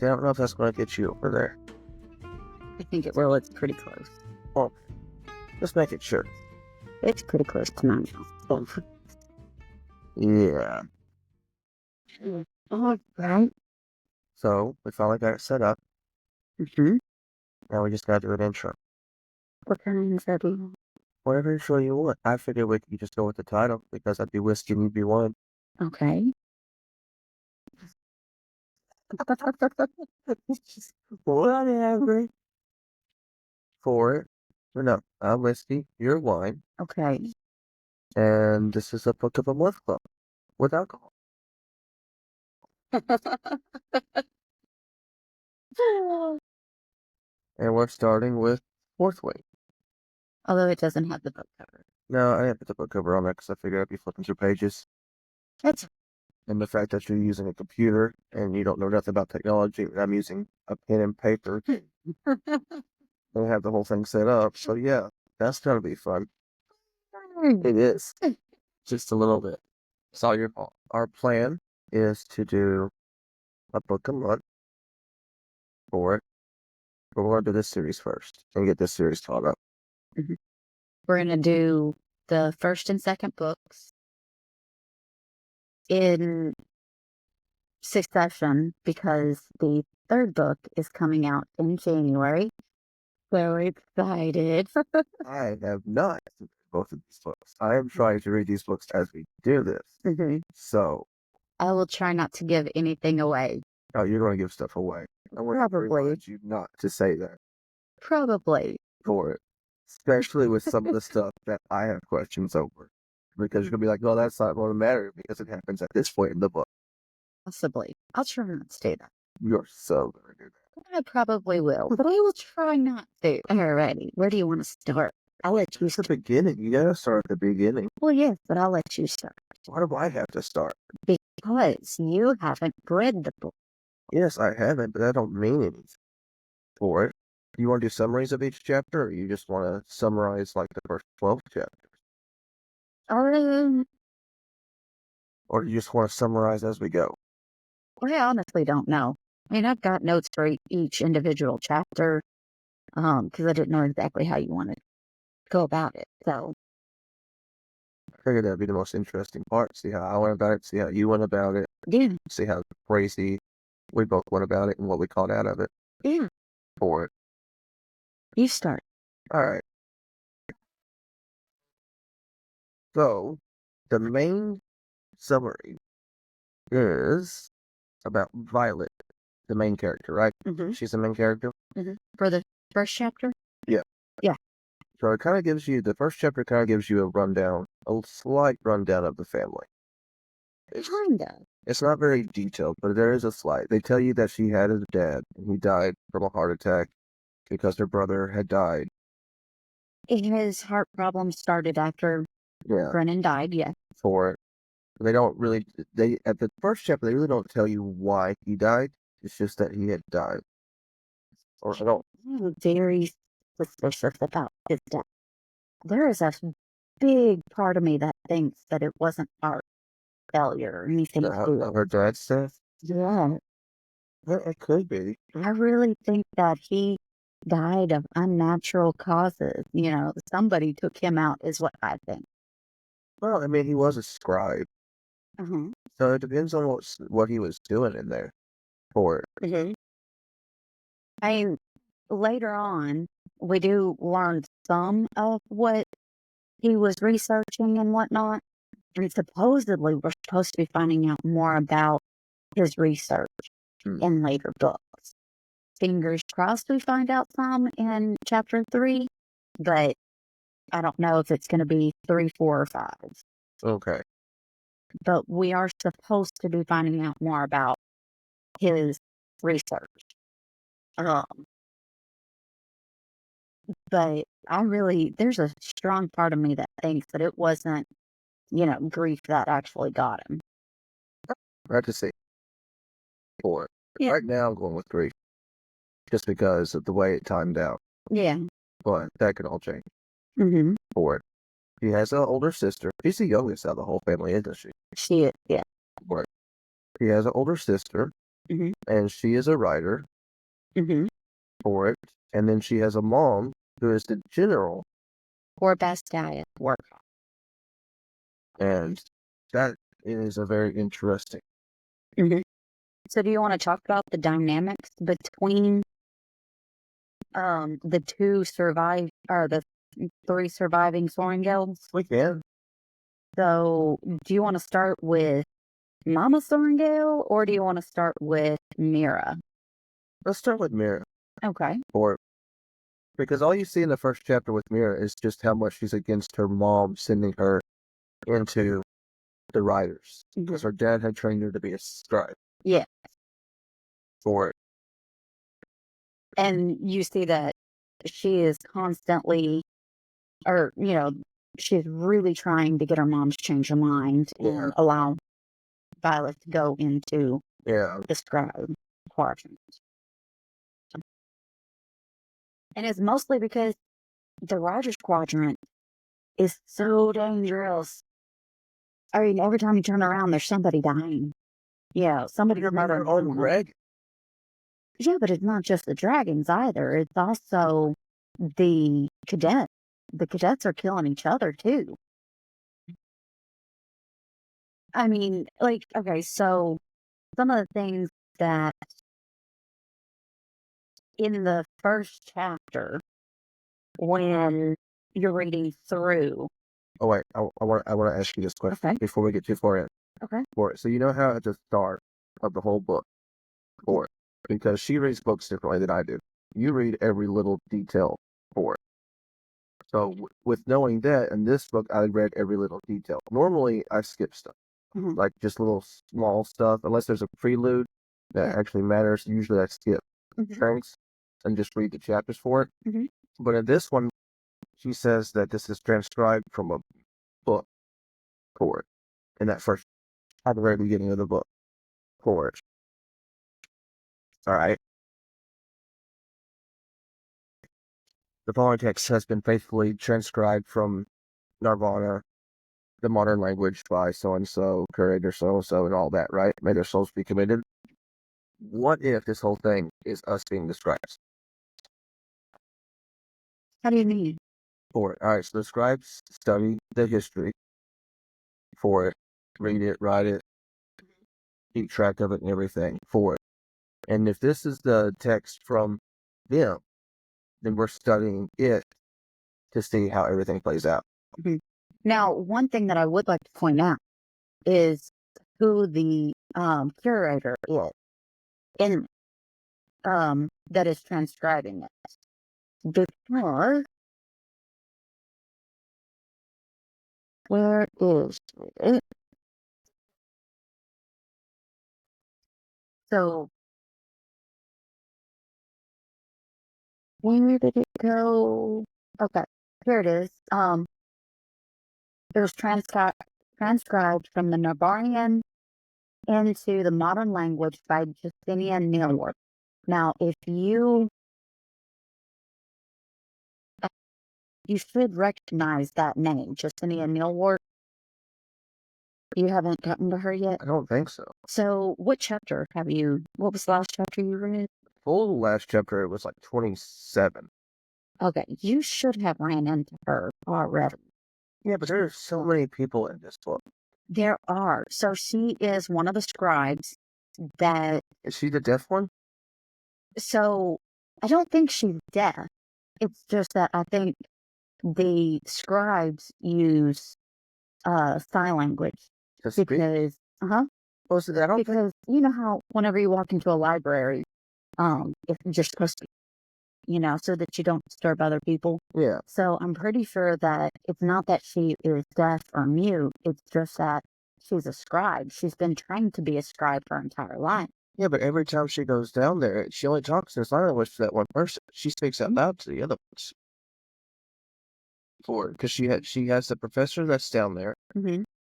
See, I don't know if that's going to get you over there. I think it will. It's pretty close. Oh, just make it sure. It's pretty close to mine now. Yeah. All right. So, we finally got it set up. Mm-hmm. Now we just got to do an intro. What kind of intro do you want? Whatever intro you want. I figured we could just go with the title because I'd be whiskey and you'd be wine. Okay. Whatever. No, I'm whiskey, you're wine, Okay. and this is a book of a month club with alcohol. And we're starting with Fourth Wing. Although it doesn't have the book cover. No, I didn't put the book cover on there because I figured I'd be flipping through pages. That's And the fact that you're using a computer and you don't know nothing about technology, and I'm using a pen and paper and have the whole thing set up. So yeah, that's gonna be fun. It is. Just a little bit. It's all your fault. Our plan is to do a book a month for it. But we're going to do this series first and get this series caught up. Mhm. We're going to do the first and second books in succession because the third book is coming out in January. So excited. I have not read both of these books. I am trying to read these books as we do this. Mhm. So, I will try not to give anything away. oh, you're going to give stuff away. I want to Probably. remind you not to say that Probably. for it. Especially with some of the stuff that I have questions over. Because you're going to be like, oh, that's not going to matter because it happens at this point in the book. Possibly. I'll try not to do that. You're so going to do that. I probably will, but I will try not to. Alrighty, where do you want to start? I'll let you It's the start. beginning. You got to start at the beginning. Well, yes, but I'll let you start. Why do I have to start? Because you haven't read the book. Yes, I haven't, but that don't mean anything for it. Do you want to do summaries of each chapter, or you just want to summarize like the first 12 chapters? Or do you just want to summarize as we go? I honestly don't know. I mean, I've got notes for each individual chapter, because I didn't know exactly how you wanted to go about it. So, I figured that'd be the most interesting part. See how I went about it, see how you went about it, yeah, see how crazy we both went about it and what we caught out of it yeah, for it. you start. Alright. So, the main summary is about Violet, the main character, right? Mm-hmm. She's the main character? Mm-hmm. For the first chapter? Yeah. Yeah. So it kind of gives you, the first chapter kind of gives you a rundown, a slight rundown of the family. Kinda. It's not very detailed, but there is a slight. They tell you that she had a dad, and he died from a heart attack because her brother had died. His heart problems started after Yeah. Brennan died, yeah. For it. They don't really, at the first chapter, they really don't tell you why he died. It's just that he had died. Or I don't. I'm very suspicious about his death. There is a big part of me that thinks that it wasn't heart failure or anything. Her dad's death? Yeah. It could be. I really think that he died of unnatural causes. You know, somebody took him out, is what I think. Well, I mean, he was a scribe. Uh-huh. So it depends on what he was doing in there for it. Mm-hmm. I mean, later on, we do learn some of what he was researching and whatnot. And supposedly, we're supposed to be finding out more about his research in later books. Fingers crossed we find out some in chapter 3, but I don't know if it's going to be 3, 4, or 5. Okay. But we are supposed to be finding out more about his research. But there's a strong part of me that thinks that it wasn't, grief that actually got him. I have to say for it. Yeah. Right now, I'm going with grief. Just because of the way it timed out. Yeah. But that could all change Mm-hmm. for it. He has an older sister. She's the youngest out of the whole family, isn't she? She is, yeah. For it. He has an older sister Mm-hmm. and she is a writer Mm-hmm. for it. And then she has a mom who is the general, Or best guy at work. and that is a very interesting. Mm-hmm. So do you want to talk about the dynamics between the the three surviving Sorengels? We can. So do you want to start with Mama Sorengel or do you want to start with Mira? Let's start with Mira Okay. for it. Because all you see in the first chapter with Mira is just how much she's against her mom sending her into the writers. Because her dad had trained her to be a scribe Yeah. for it. And you see that she is constantly, she's really trying to get her mom to change her mind and allow Violet to go into the scribe quadrant. And it's mostly because the writer's quadrant is so dangerous. I mean, every time you turn around, there's somebody dying. Yeah, somebody's murdering on Greg. Yeah, but it's not just the dragons either. It's also the cadets. The cadets are killing each other too. I mean, like, okay, so some of the things that in the first chapter, when you're reading through. Oh wait, I want to ask you this question before we get too far in. Okay. For it, so you know how at the start of the whole book, for it, because she reads books differently than I do. You read every little detail for it. So with knowing that, in this book, I read every little detail. Normally, I skip stuff, like just little small stuff, unless there's a prelude that actually matters. Usually, I skip chunks and just read the chapters for it. But in this one, she says that this is transcribed from a book for it, in that first, at the very beginning of the book for it. All right. The following text has been faithfully transcribed from Nirvana, the modern language by so-and-so, curator so-and-so, and all that, right? May their souls be committed. What if this whole thing is us being the scribes? How do you mean? For it. All right, so the scribes study the history for it, read it, write it, keep track of it and everything for it. And if this is the text from them, then we're studying it to see how everything plays out. Now, one thing that I would like to point out is who the curator is in that is transcribing it. Because where is it? So where did it go? Okay, here it is. It was transcribed from the Narbarian into the modern language by Justinian Millward. Now, if you should recognize that name, Justinian Millward. You haven't gotten to her yet? I don't think so. So, what was the last chapter you read? Full last chapter, it was like 27. Okay, you should have ran into her already. Yeah, but there are so many people in this book. There are. So she is one of the scribes that... Is she the deaf one? So, I don't think she's deaf. It's just that I think the scribes use sign language. Because, because you know how whenever you walk into a library, if you're just supposed to, so that you don't disturb other people. Yeah. So I'm pretty sure that it's not that she is deaf or mute. It's just that she's a scribe. She's been trained to be a scribe her entire life. Yeah, but every time she goes down there, she only talks in sign language to that one person. She speaks out loud to the other ones. Because she has the professor that's down there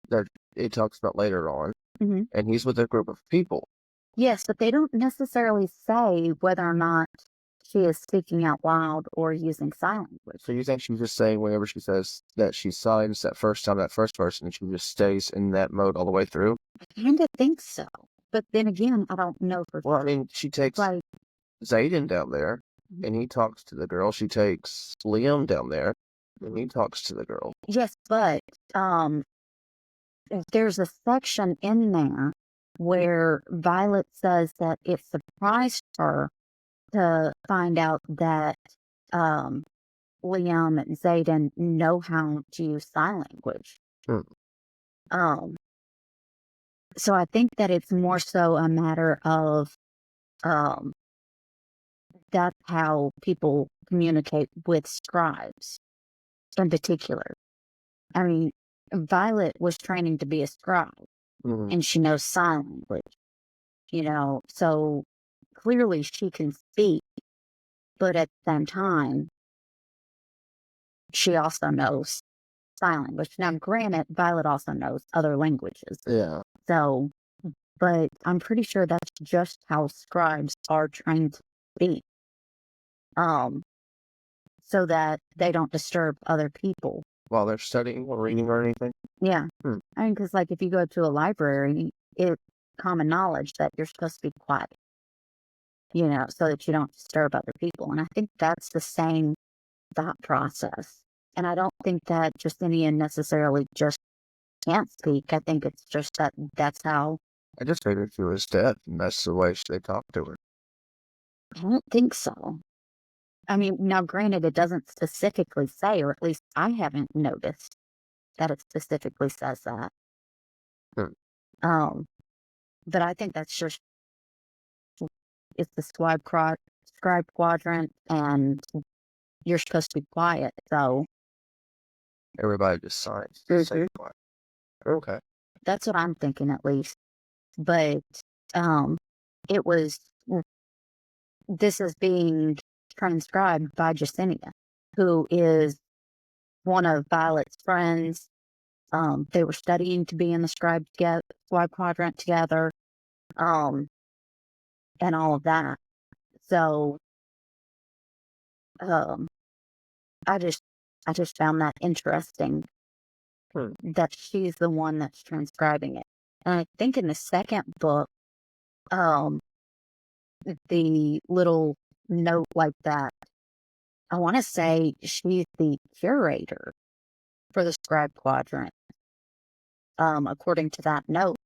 that it talks about later on, and he's with a group of people. Yes, but they don't necessarily say whether or not she is speaking out loud or using sign language. So you think she's just saying whenever she says that she signs that first time, that first person, and she just stays in that mode all the way through? I kind of think so. But then again, I don't know for Well, I mean, she takes like Xaden down there, and he talks to the girl. She takes Liam down there, and he talks to the girl. yes, but there's a section in there where Violet says that it surprised her to find out that Liam and Xaden know how to use sign language. Hmm. So I think that it's more so a matter of that's how people communicate with scribes in particular. I mean, Violet was training to be a scribe, and she knows sign language, so clearly she can speak, but at the same time, she also knows sign language. Now, granted, Violet also knows other languages. Yeah. So, but I'm pretty sure that's just how scribes are trained to speak. So that they don't disturb other people. While they're studying or reading or anything? Yeah. Hmm. I mean, because, like, if you go to a library, it's common knowledge that you're supposed to be quiet, so that you don't disturb other people. And I think that's the same thought process. And I don't think that Justinian necessarily just can't speak. I think it's just that that's how. I just figured she was dead, and that's the way they talked to her. I don't think so. I mean, now granted, it doesn't specifically say, or at least I haven't noticed that it specifically says that. But I think that's just, it's the scribe quadrant, and you're supposed to be quiet, so. Everybody just signs. Say quiet. Okay. That's what I'm thinking, at least. But it was, this is being transcribed by Jacinia, who is one of Violet's friends. They were studying to be in the scribe quadrant together, and all of that. So, I just found that interesting that she's the one that's transcribing it. And I think in the second book, the little note like that, I want to say she's the curator for the scribe quadrant, according to that note.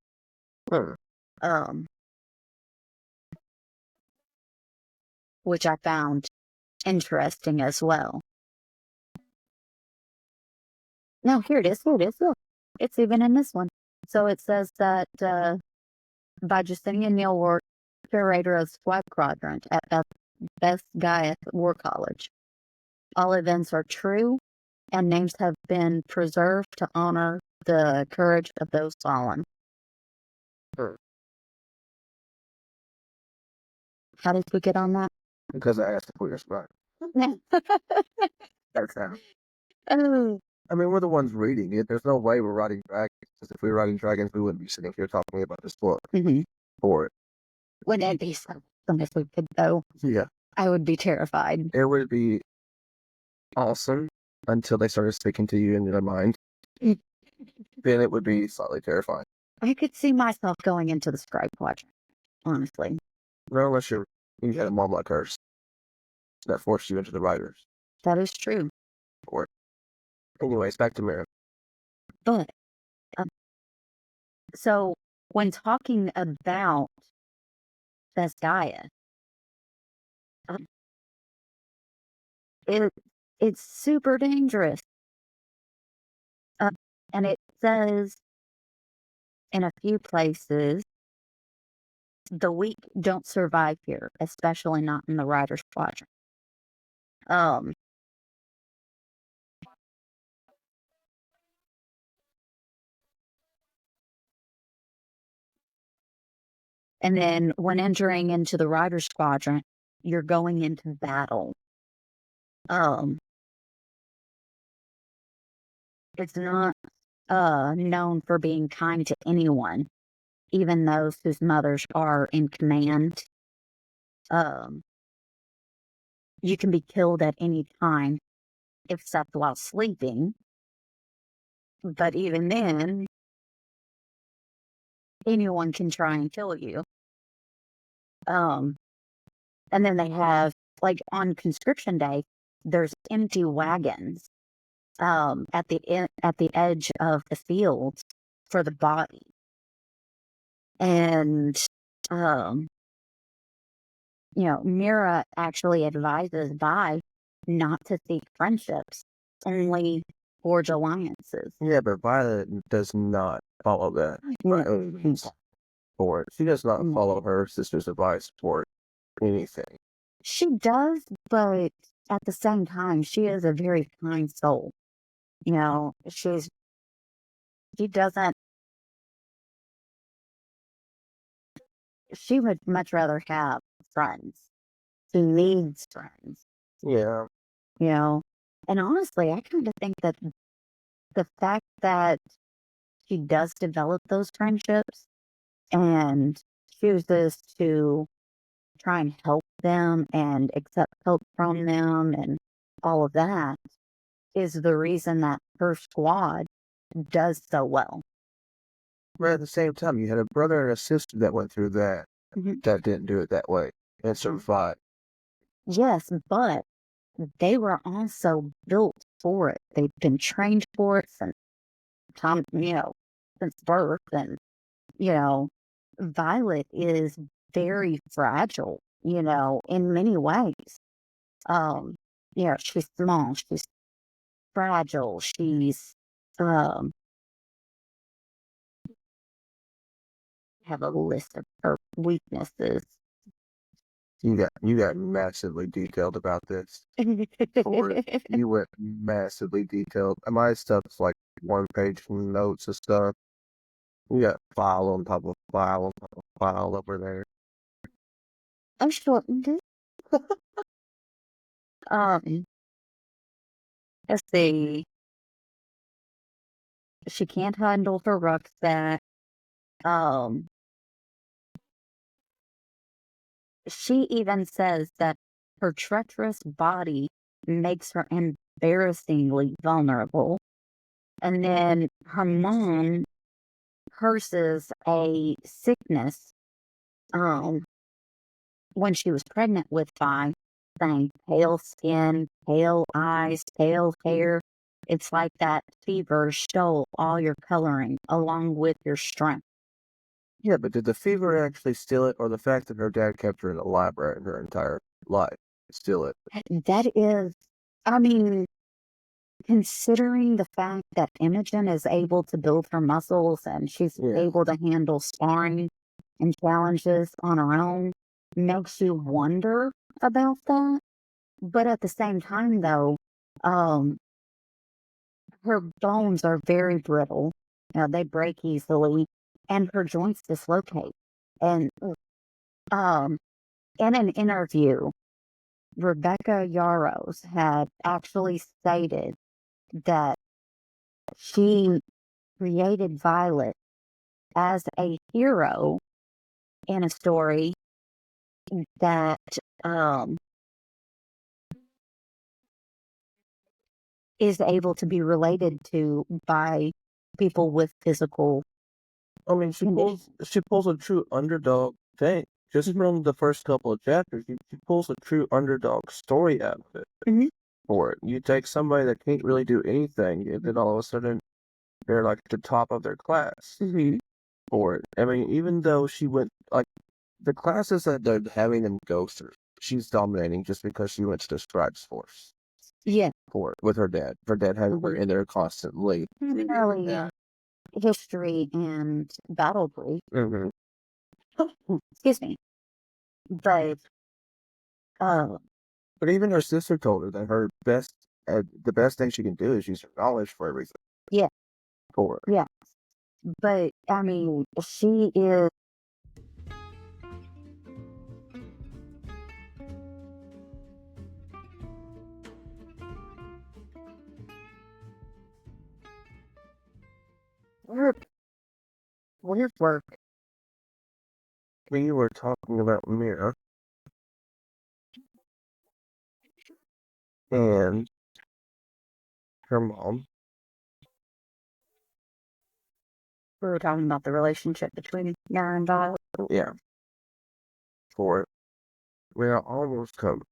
Which I found interesting as well. No, here it is. Look. It's even in this one. So it says that by Justinian Neilwork, curator of Squad Quadrant at Best Guy at War College. All events are true, and names have been preserved to honor the courage of those fallen. How did we get on that? Because I asked for your spot. That's how. Oh. I mean, we're the ones reading it. There's no way we're writing dragons. Because if we were writing dragons, we wouldn't be sitting here talking about this book for it. Wouldn't it be something if we could, though? Yeah. I would be terrified. It would be awesome until they started speaking to you in your mind. Then it would be slightly terrifying. I could see myself going into the scribe quadrant, honestly. No, unless you had a mom like hers that forced you into the writers. That is true. Or, anyways, back to Mira. But, so when talking about Thesgaia, it's super dangerous. And it says in a few places, the weak don't survive here, especially not in the Rider's Quadrant. And then when entering into the Rider's Quadrant, you're going into battle. It's not known for being kind to anyone, even those whose mothers are in command. You can be killed at any time, except while sleeping. But even then, anyone can try and kill you. Um, and then they have, like, on conscription day, there's empty wagons at the edge of the fields for the body. And um, Mira actually advises Vi not to seek friendships, only forge alliances. Yeah, but Violet does not follow that. For it. She does not follow her sister's advice for anything. She does, but at the same time, she is a very kind soul. She doesn't, she would much rather have friends. She needs friends, Yeah. And honestly, I kind of think that the fact that she does develop those friendships and chooses to try and help them and accept help from them and all of that is the reason that her squad does so well. But at the same time, you had a brother and a sister that went through that, that didn't do it that way and survived. Yes, but they were also built for it. They've been trained for it since since birth. And, Violet is very fragile, in many ways. She's small, she's fragile, she's, have a list of her weaknesses. You got massively detailed about this. You went massively detailed. And my stuff's like 1-page notes and stuff. You got file on top of file on top of file over there. I shortened it. Let's see. She can't handle her rucksack. She even says that her treacherous body makes her embarrassingly vulnerable. And then her mom curses a sickness when she was pregnant with Vi, saying pale skin, pale eyes, pale hair. It's like that fever stole all your coloring along with your strength. Yeah, but did the fever actually steal it, or the fact that her dad kept her in the library her entire life steal it? That is, I mean, considering the fact that Imogen is able to build her muscles and she's able to handle sparring and challenges on her own, makes you wonder about that. But at the same time, though, her bones are very brittle. They break easily, and her joints dislocate. And um, in an interview, Rebecca Yarros had actually stated that she created Violet as a hero in a story that is able to be related to by people with physical. I mean, she pulls a true underdog thing. Just from the first couple of chapters, she pulls a true underdog story out of it. For it. You take somebody that can't really do anything, and then all of a sudden, they're like the top of their class. For it. I mean, even though she went, like, the classes that they're having them go through, she's dominating just because she went to the Scribes Force. Yeah. For it, with her dad. Her dad having her in there constantly. Primarily history and battle brief. Excuse me. But even her sister told her that her the best thing she can do is use her knowledge for everything. Yeah. For her. Yeah. But I mean, she is. Weird work. We were talking about Mira. And her mom. We were talking about the relationship between Mara and Violet. Yeah. For it. We are almost covered.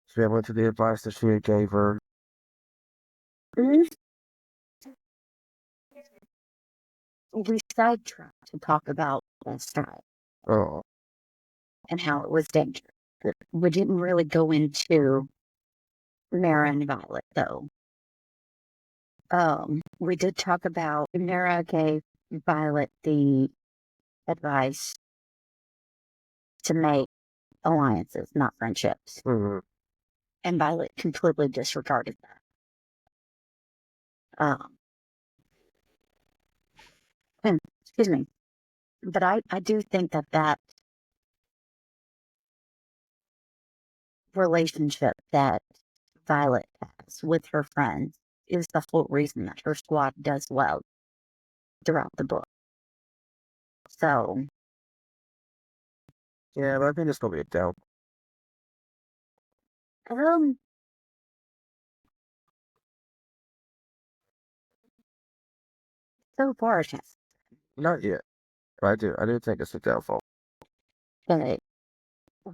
So I went to the advice that she gave her. We sidetracked to talk about last time Oh. and how it was dangerous. We didn't really go into Mara and Violet, though. We did talk about Mara gave Violet the advice to make alliances, not friendships. Mm-hmm. And Violet completely disregarded that. Excuse me. But I do think that relationship that Violet has with her friends is the whole reason that her squad does well throughout the book. So, Yeah, but I think it's gonna be a down. so far it has. Not yet. But I do think it's a downfall. But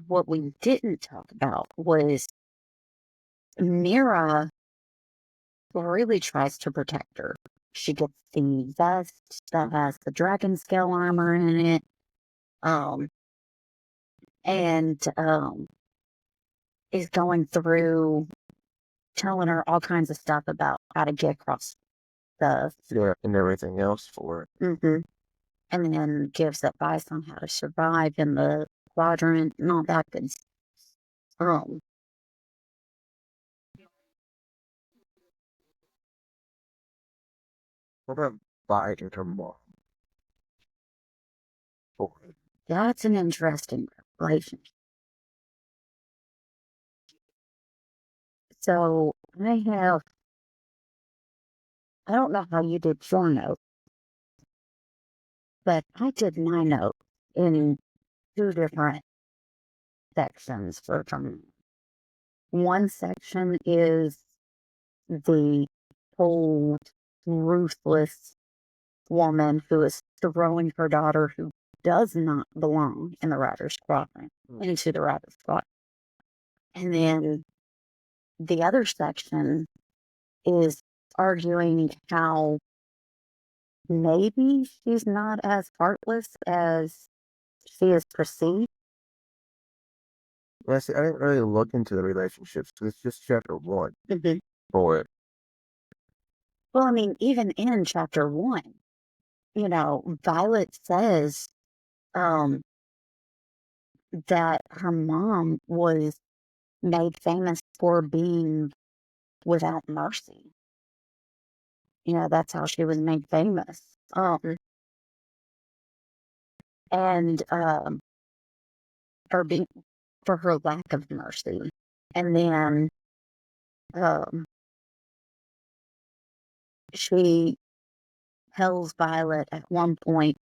what we didn't talk about was Mira really tries to protect her. She gets the vest that has the dragon scale armor in it. And is going through telling her all kinds of stuff about how to get across the Yeah, and everything else for it. and then gives advice on how to survive in the quadrant and all that good stuff. What about biting her mom? For it. That's an interesting relationship. So I don't know how you did your note, but I did my note in two different sections for some. One section is the cold, ruthless woman who is throwing her daughter, who does not belong in the Rider's Quadrant, into the Rider's Quadrant. And then the other section is arguing how maybe she's not as heartless as she is perceived. Well, see, I didn't really look into the relationships. It's just chapter 1 for it. Well, I mean, even in chapter 1, Violet says that her mom was made famous for being without mercy. That's how she was made famous. And or being for her lack of mercy. And then she tells Violet at one point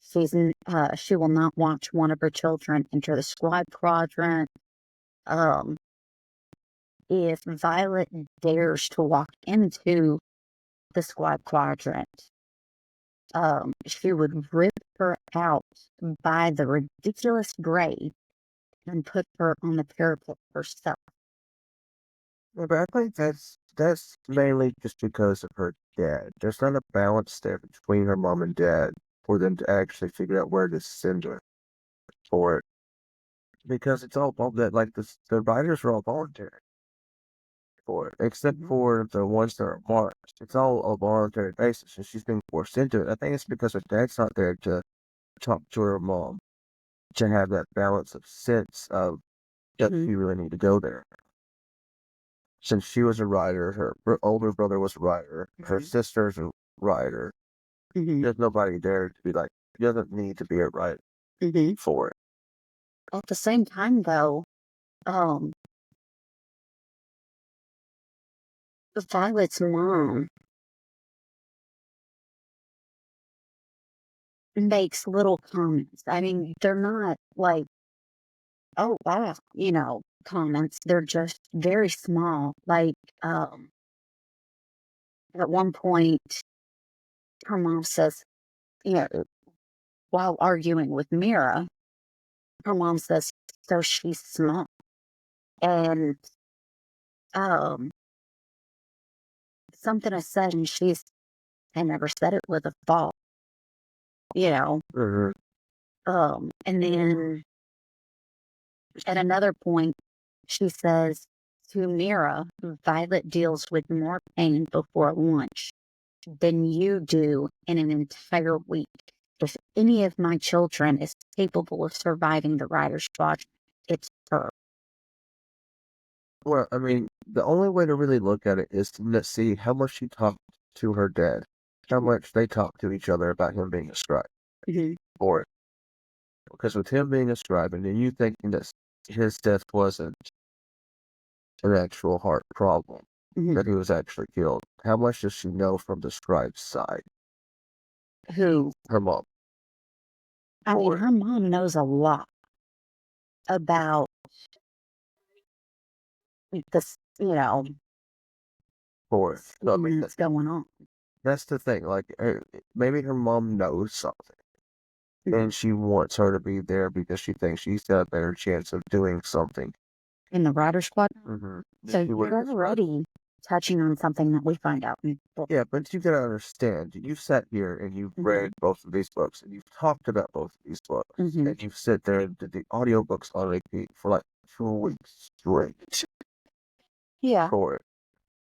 she will not watch one of her children enter the squad quadrant. If Violet dares to walk into the squad quadrant, she would rip her out by the ridiculous grave and put her on the parapet herself. Yeah, but I think that's mainly just because of her dad. There's not a balance there between her mom and dad for them to actually figure out where to send her for it. Because it's all that like the writers are all voluntary for it, except for the ones that are marked. It's all a voluntary basis, and she's being forced into it. I think it's because her dad's not there to talk to her mom to have that balance of sense of that you really need to go there. Since she was a writer, her older brother was a writer, her sister's a writer. There's nobody there to be like, he doesn't need to be a writer for it. At the same time, though, Violet's mom makes little comments. I mean, they're not like, oh, wow, comments. They're just very small. Like, at one point, her mom says, you know, while arguing with Mira, her mom says, so she's smart. And um, something I said, and I never said it with a thought, you know. Mhm. And then at another point, she says to Mira, Violet deals with more pain before lunch than you do in an entire week. If any of my children is capable of surviving the Rider's Watch, it's her. Well, I mean, the only way to really look at it is to see how much she talked to her dad, how much they talked to each other about him being a scribe. Mhm. Or because with him being a scribe, and then you thinking that his death wasn't an actual heart problem, Mhm. that he was actually killed, how much does she know from the scribe's side? Who? Her mom. I mean, Or her mom knows a lot about this, or so, I mean, that's going on. that's the thing. Like, maybe her mom knows something, Mhm. and she wants her to be there because she thinks she's got a better chance of doing something. In the Rider Squad. Mm-hmm. So you're already touching on something that we find out in the book. Yeah, but you gotta understand, you've sat here and you've read both of these books, and you've talked about both of these books, and you've sit there and did the audiobooks on repeat for like 2 weeks straight Yeah. for it.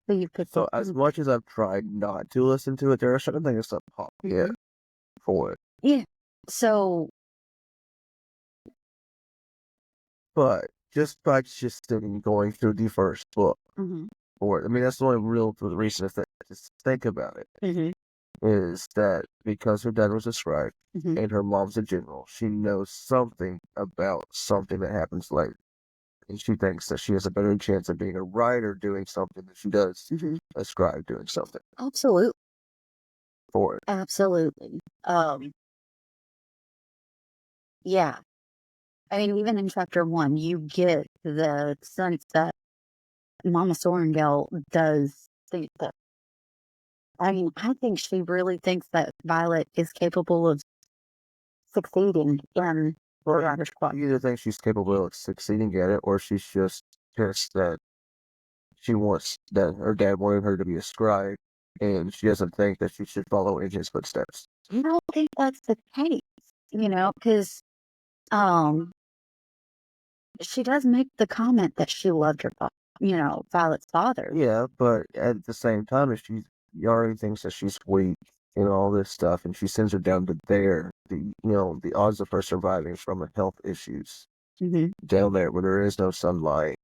So you picked So up. as much as I've tried not to listen to it, there are certain things that pop in for it. Yeah. So But just by just sitting going through the first book for it, I mean, that's the only real reason to just think about it. Is that because her dad was a scribe and her mom's a general, she knows something about something that happens later. And she thinks that she has a better chance of being a writer doing something than she does a scribe doing something absolutely. for it. Absolutely. Yeah. I mean, even in chapter 1, you get the sense that Mama Sorrengail does think that. I mean, I think she really thinks that Violet is capable of succeeding in the Rider Squad. She either thinks she's capable of succeeding at it, or she's just pissed that she wants that her dad wanted her to be a scribe, and she doesn't think that she should follow in his footsteps. I don't think that's the case, because she does make the comment that she loved Violet's father. Yeah, but at the same time, if she already thinks that she's weak and all this stuff, and she sends her down to there, the odds of her surviving from her health issues down there where there is no sunlight,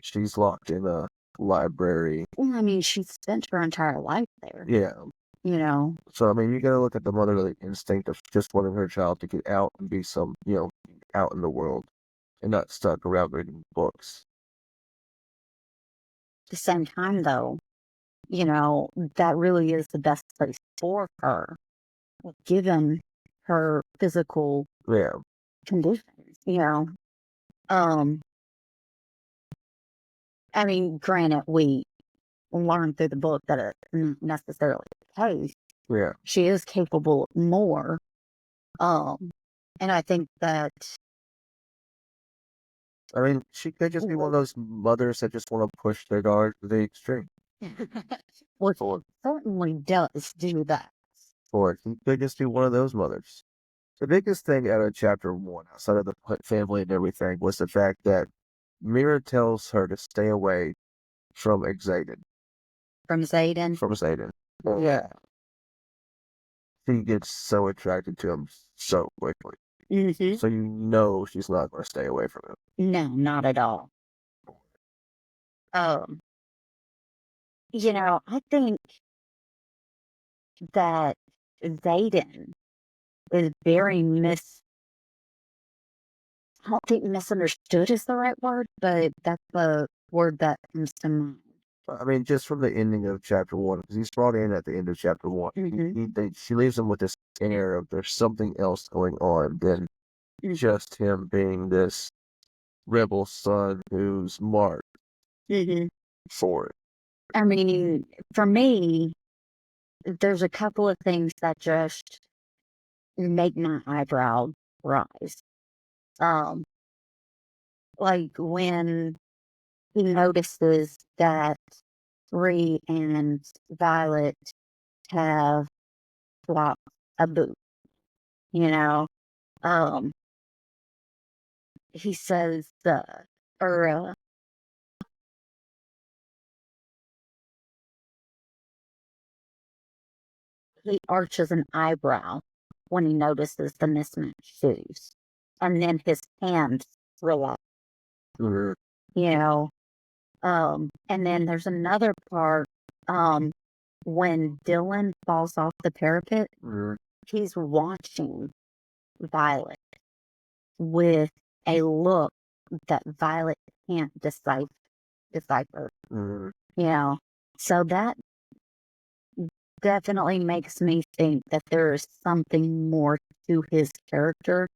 she's locked in a library. Well, I mean, she spent her entire life there. Yeah. You So, I mean, you gotta look at the motherly instinct of just wanting her child to get out and be out in the world and not stuck around reading books. At the same time, though, that really is the best place for her, given her physical Yeah. conditions. Um, I mean, granted, we learn through the book that it's not necessarily the case. Yeah. She is capable of more. And I think that. I mean, she could just be one of those mothers that just want to push their daughter to the extreme. Well, it certainly does do that. Or she could just be one of those mothers. The biggest thing out of chapter 1, outside of the family and everything, was the fact that Mira tells her to stay away from Xaden. From Xaden? From Xaden. Yeah. She gets so attracted to him so quickly. So you know she's not going to stay away from him. No, not at all. I think that Xaden is very I don't think misunderstood is the right word, but that's the word that comes to mind. I mean, just from the ending of chapter 1, because he's brought in at the end of chapter 1. She leaves him with this air of there's something else going on than just him being this rebel son who's marked for it. I mean, for me, there's a couple of things that just make my eyebrow rise. Um, like when he notices that Ree and Violet have swapped a boot, you know. Um, he says, or he arches an eyebrow when he notices the mismatched shoes. And then his hands relax, Mhm. you know. And then there's another part, when Dylan falls off the parapet, Mhm. he's watching Violet with a look that Violet can't decipher, Mhm. you know. So that definitely makes me think that there is something more to his character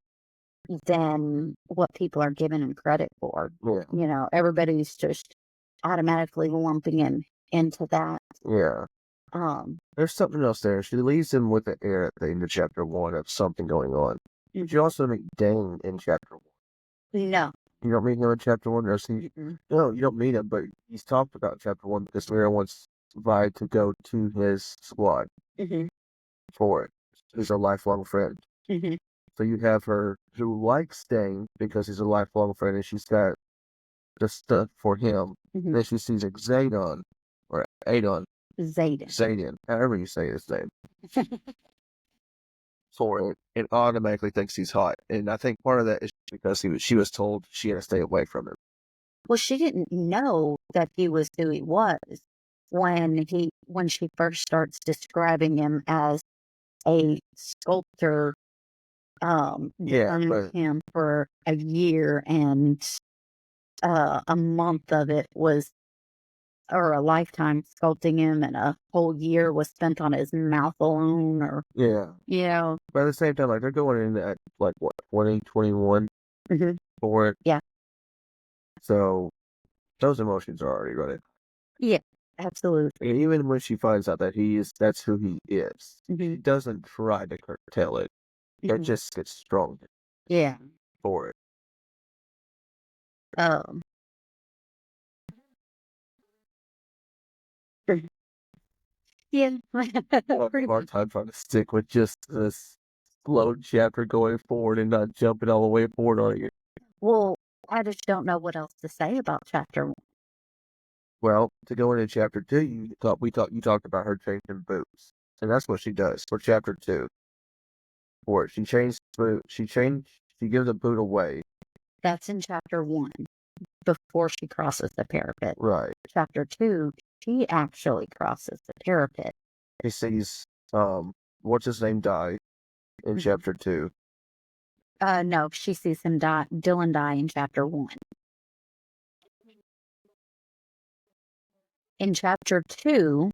than what people are giving him credit for. Yeah. You know, everybody's just automatically lumping him into that. Yeah. Um, There's something else there. She leaves him with the air at the end of chapter 1 of something going on. mhm. She also meet Dain in chapter 1. No. You don't meet him in chapter 1? Or see, Mm-mm. no, you don't meet him, but he's talked about in chapter 1 because Mira wants Vi to go to his squad Mhm. for it. He's a lifelong friend. Mhm. So you have her who likes Dain because he's a lifelong friend and she's got the stuff for him. Mhm. Then she sees Xaden, or Adon, Xaden. Xaden, however you say his name, for it, and automatically thinks he's hot. And I think part of that is because she was told she had to stay away from him. Well, she didn't know that he was who he was when she first starts describing him as a sculptor. Yeah, Owned but him for a year, and a month of it was, or a lifetime sculpting him, and a whole year was spent on his mouth alone, or yeah. you know. But at the same time, like they're going in at like what 2021 Mhm. for it. Yeah. So those emotions are already running. Yeah, absolutely. And even when she finds out that that's who he is, she Mhm. doesn't try to curtail it. It Mhm. just gets stronger Yeah. for it. Um. Yeah. Pretty Hard much. time trying to stick with just this slow chapter going forward and not jumping all the way forward on it. Well, I just don't know what else to say about chapter 1. Well, to go into chapter 2, you talked about her changing boots, and that's what she does for chapter 2. For it, she gives a boot away. That's in chapter 1, before she crosses the parapet. Right. Chapter 2, she actually crosses the parapet. He sees what's his name die in Mhm. chapter 2. No, she sees him die, Dylan die in chapter 1. In chapter 2,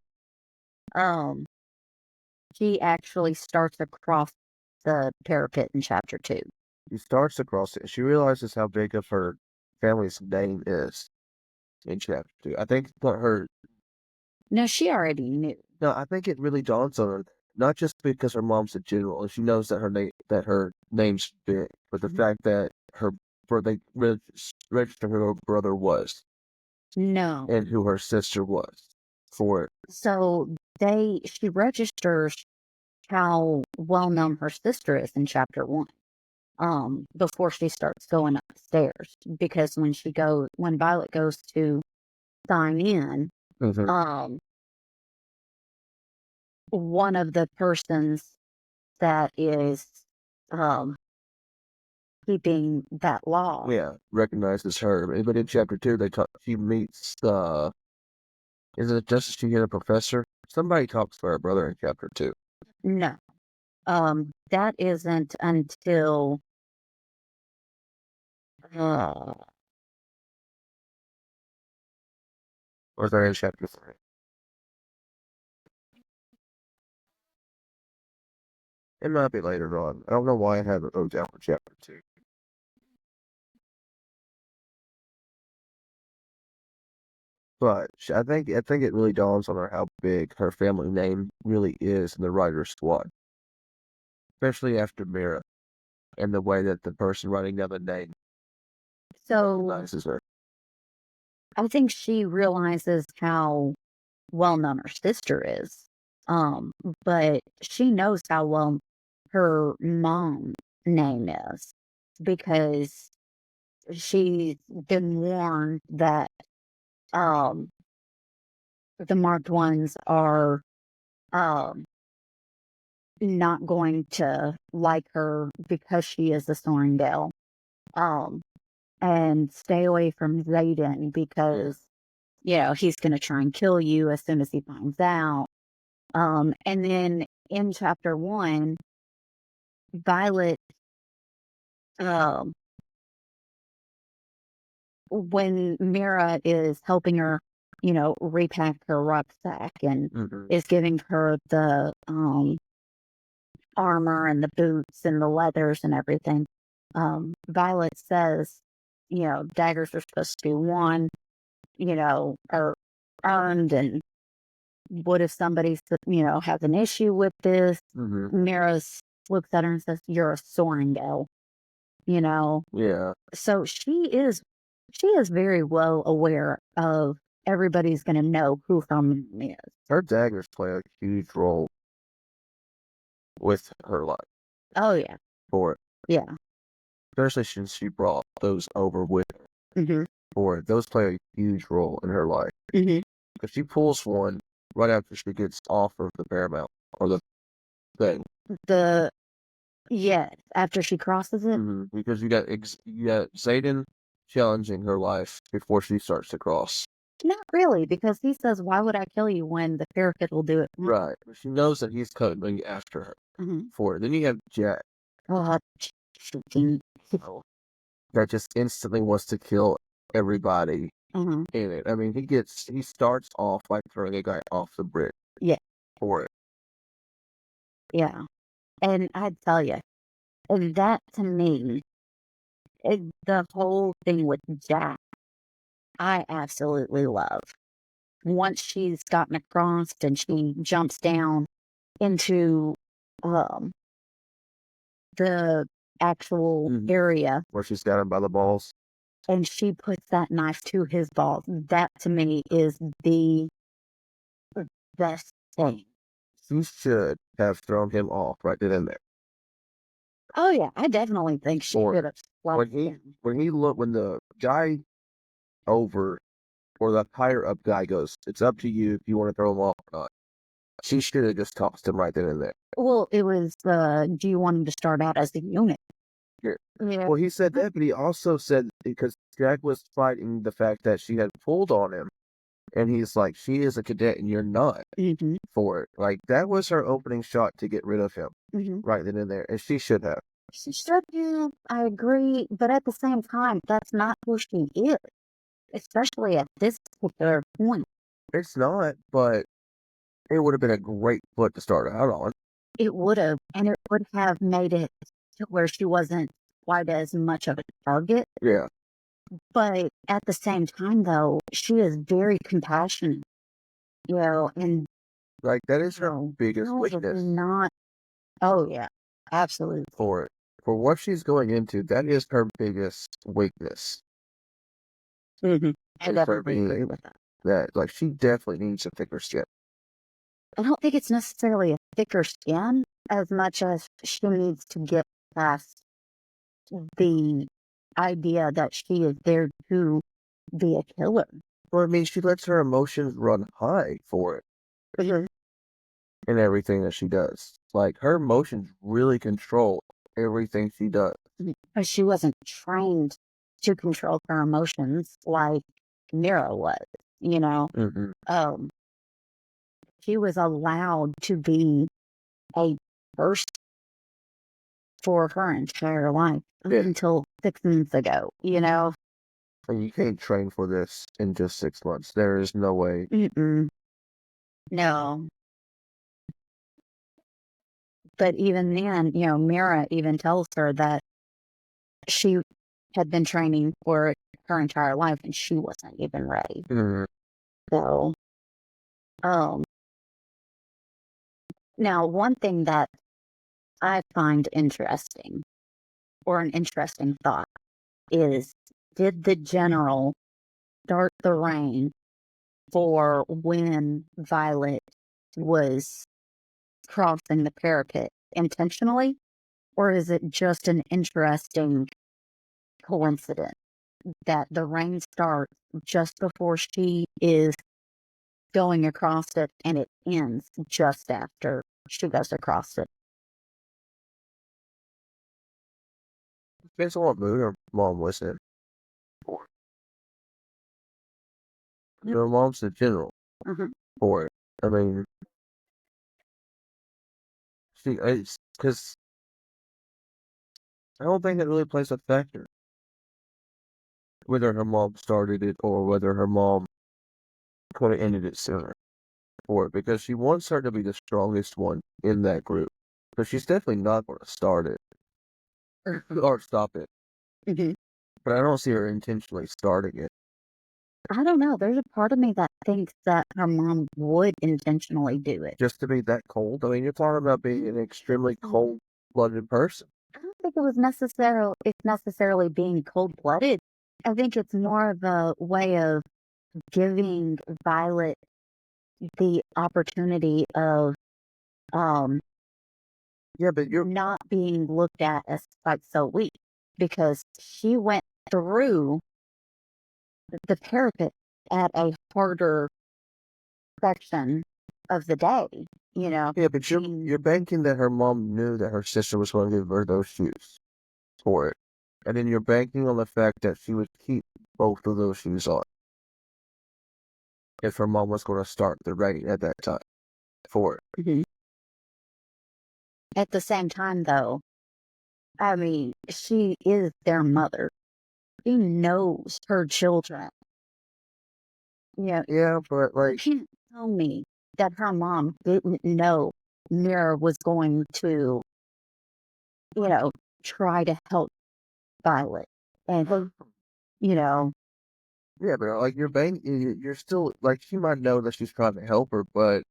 um, she actually starts across the parapet in chapter 2. She starts across it. She realizes how big of her family's name is in chapter 2. I think that her No, she already knew. No, I think it really dawns on her, not just because her mom's a general and she knows that her name's big, but the Mhm. fact that her they register who her brother was No. and who her sister was for it. So she registers how well known her sister is in chapter 1. Before she starts going upstairs, because when Violet goes to sign in, Mm-hmm. um, one of the persons that is um keeping that law. Yeah, recognizes her. But in chapter 2, she meets is it just she get a professor? Somebody talks to her brother in chapter 2. No, that isn't until uh, Or is that in chapter 3? It might be later on. I don't know why I have it wrote down for chapter 2. But I think it really dawns on her how big her family name really is in the writer's squad, especially after Mira and the way that the person writing down the name So recognizes her. I think she realizes how well known her sister is. Um, but she knows how well her mom's name is because she's been warned that um the marked ones are um not going to like her because she is a Sorringdale. Um and stay away from Xaden because he's gonna try and kill you as soon as he finds out. And then in chapter one, Violet, um, when Mira is helping her, repack her rucksack and is giving her the armor and the boots and the leathers and everything, Violet says, daggers are supposed to be won, are earned, and what if somebody, has an issue with this? Mira looks at her and says, "You're a Sorringdale," Yeah. So she is very well aware of everybody's going to know who her mom is. Her daggers play a huge role with her life Oh yeah, for it, yeah. especially since she brought those over with her Mhm. for it. Those play a huge role in her life Mhm. because she pulls one right after she gets off of the Paramount or the thing. Yes, after she crosses it. Because you got Xaden challenging her life before she starts to cross. Not really, because he says, "Why would I kill you when the Parapet will do it?" Right. She knows that he's coming after her for it. Then you have Jack Oh, freaking. that just instantly wants to kill everybody in it. I mean, he starts off by throwing a guy off the bridge Yeah, for it. yeah. And I tell you, that to me, the whole thing with Jack, I absolutely love. Once she's gotten across and she jumps down into um, the actual area Where she's got him by the balls. and she puts that knife to his balls, that to me is the best thing. She should have thrown him off right then and there. Oh yeah, I definitely think she Or could have slapped him. when the guy over or the higher up guy goes, "It's up to you if you want to throw him off or not." She should have just tossed him right then and there. Well, it was, do you want him to start out as a unit? Yeah. Yeah. Well, he said that, but he also said because Jack was fighting the fact that she had pulled on him, and he's like, "She is a cadet and you're not," for it. Like, that was her opening shot to get rid of him right then and there, and she should have. She should have, I agree, but at the same time, that's not who she is, especially at this particular point. It's not, but it would have been a great foot to start out on. It would have, and it would have made it to where she wasn't quite as much of a target. Yeah. But at the same time, though, she is very compassionate, and Like, that is her biggest girls are weakness not. Oh yeah, absolutely. for it. For what she's going into, that is her biggest weakness. I For definitely me, agree with that. that, like, she definitely needs a thicker skin. I don't think it's necessarily a thicker skin as much as she needs to get past the idea that she is there to be a killer. Well, I mean, she lets her emotions run high for it in everything that she does. Like, her emotions really control everything she does. Because she wasn't trained to control her emotions like Mira was, Um, she was allowed to be a person for her entire life until 6 months ago, And you can't train for this in just 6 months. There is no way. No. But even then, Mira even tells her that she had been training for her entire life and she wasn't even ready. So, um, now one thing that I find interesting, or an interesting thought, is did the general start the reign for when Violet was crossing the parapet intentionally, or is it just an interesting coincidence that the reign starts just before she is going across it and it ends just after she goes across it? Depends on what mood her mom was in. Her mom's the general Mhm. for it. I mean, it's because I don't think it really plays a factor whether her mom started it or whether her mom could have ended it sooner for it, because she wants her to be the strongest one in that group. But she's definitely not going to start it or stop it. Mhm. But I don't see her intentionally starting it. I don't know. There's a part of me that thinks that her mom would intentionally do it. Just to be that cold. I mean, you're talking about being an extremely cold-blooded person. I don't think it was necessarily being cold blooded. I think it's more of a way of giving Violet the opportunity of um Yeah, but you're not being looked at as like so weak, because she went through the parapet at a harder section of the day, you know. yeah, but you're banking that her mom knew that her sister was going to give her those shoes for it, and then you're banking on the fact that she would keep both of those shoes on if her mom was going to start the rain at that time for it. Mhm. At the same time, though, I mean, she is their mother. She knows her children. You know, Yeah, but you like, can't tell me that her mom didn't know Mira was going to, you know, try to help Violet. And, you know, yeah, but like you're still like she might know that she's trying to help her, but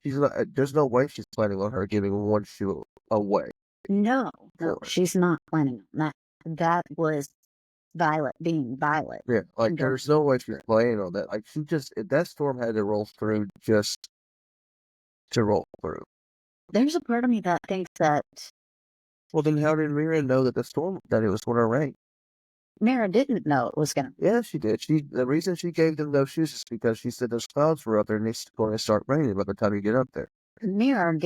she's not. There's no way she's planning on her giving one shoe away no, for it. she's not planning on that. That was Violet being Violet. Yeah, like Going there's no way she's through. planning on that. Like she just that storm had to roll through just to roll through. There's a part of me that thinks that Well, then how did Mira know that that it was going to rain? Mira didn't know it was going to. Yeah, she did. The reason she gave them those shoes is because she said those clouds were up there and it's going to start raining by the time you get up there. Mira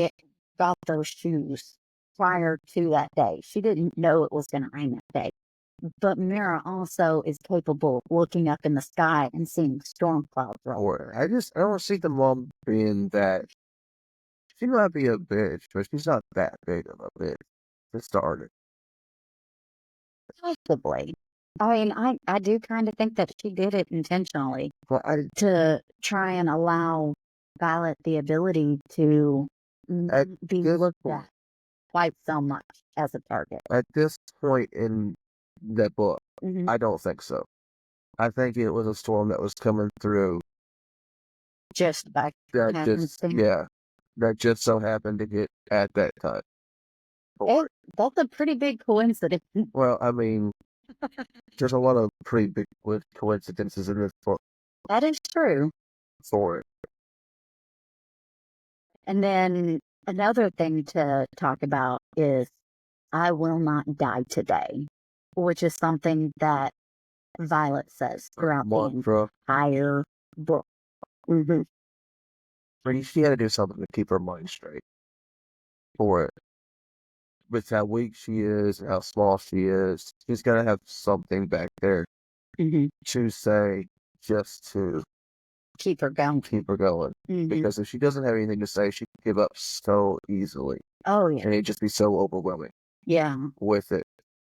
got those shoes prior to that day. She didn't know it was going to rain that day. But Mira also is capable of looking up in the sky and seeing storm clouds roll Or through. I don't see the mom being that. She might be a bitch, but she's not that big of a bitch to start it. Possibly. I mean, I do kind of think that she did it intentionally But to try and allow Violet the ability to at be this looked point, at quite so much as a target. at this point in the book, Hmm. I don't think so. I think it was a storm that was coming through Just by happenstance. that just so happened to hit at that time. That's a pretty big coincidence. Well, I mean, there's a lot of pretty big coincidences in this book That is true. for it. And then another thing to talk about is I will not die today, which is something that Violet says throughout the Mantra. entire book. Mm-hmm. But she had to do something to keep her mind straight for it. With how weak she is and how small she is, she's got to have something back there Hmm. to say just to Keep her going. keep her going. Hmm. Because if she doesn't have anything to say, she can give up so easily. Oh, yeah. And it'd just be so overwhelming Yeah. with it.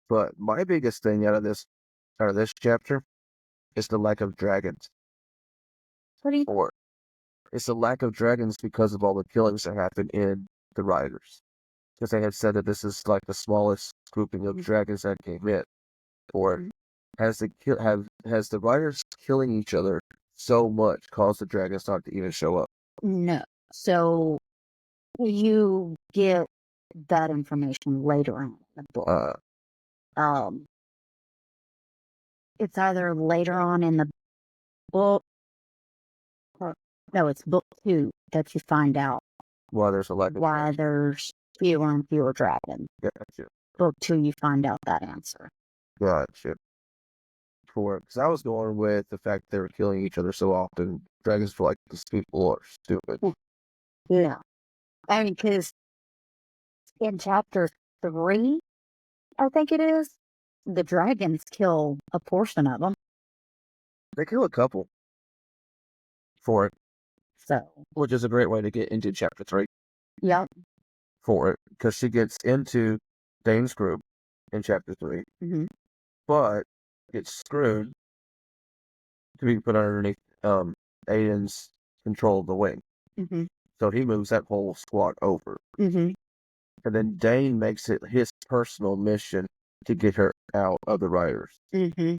But my biggest thing out of this chapter is the lack of dragons. What do you Or it's the lack of dragons because of all the killings that happened in the Riders. Because they had said that this is like the smallest grouping of dragons that came in. Or has the Riders killing each other so much caused the dragons not to even show up. No. So you get that information later on in the book. Um, it's either later on in the book, or no, it's book 2 that you find out Why there's a lack of why there's fewer and fewer dragons. Gotcha. Book 2, you find out that answer. Gotcha. Because I was going with the fact they were killing each other so often. Dragons feel like these people are stupid. Yeah. I mean, because in chapter 3, I think it is, the dragons kill a portion of them. They kill a couple for it, So, which is a great way to get into chapter 3 yep. for it, because she gets into Dane's group in chapter 3, Mm-hmm. but gets screwed to be put underneath Aiden's control of the wing. Mm-hmm. So he moves that whole squad over. Mm-hmm. And then Dain makes it his personal mission to get her out of the riders. Mm-hmm.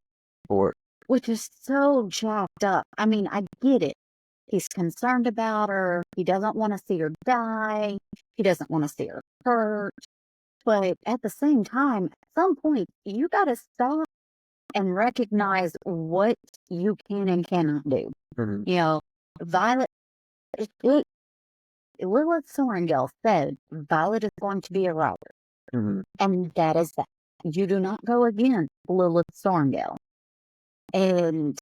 For it. Which is so jacked up. I mean, I get it. He's concerned about her. He doesn't want to see her die. He doesn't want to see her hurt. But at the same time, at some point, you got to stop and recognize what you can and cannot do. Mm-hmm. You know, Violet, Lilith Sorrengale said Violet is going to be a rider. Mm-hmm. And that is that. You do not go against Lilith Sorrengale. And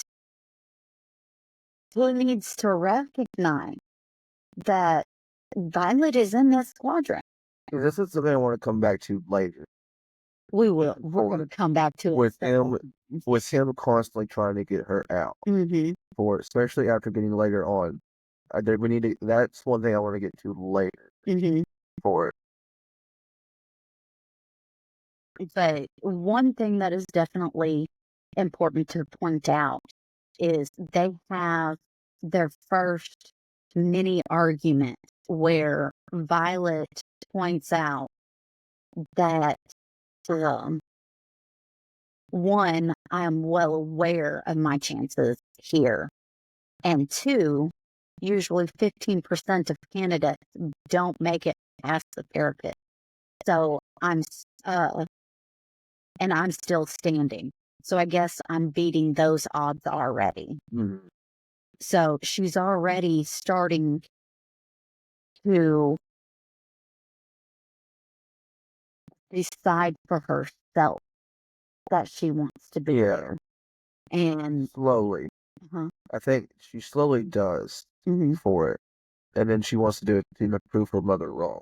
he needs to recognize that Violet is in this quadrant. This is something I want to come back to later. We will. We're going to come back to with it. With him constantly trying to get her out. Mm-hmm. For it, especially after getting later on. We need to. That's one thing I want to get to later. Mm-hmm. For it. But one thing that is definitely important to point out is they have their first mini argument where Violet points out that one, I am well aware of my chances here, and two, usually 15% of candidates don't make it past the parapet. So I'm still standing. So I guess I'm beating those odds already. Mm-hmm. So she's already starting to decide for herself that she wants to be there. And slowly. I think she slowly does for it. And then she wants to do it to prove her mother wrong.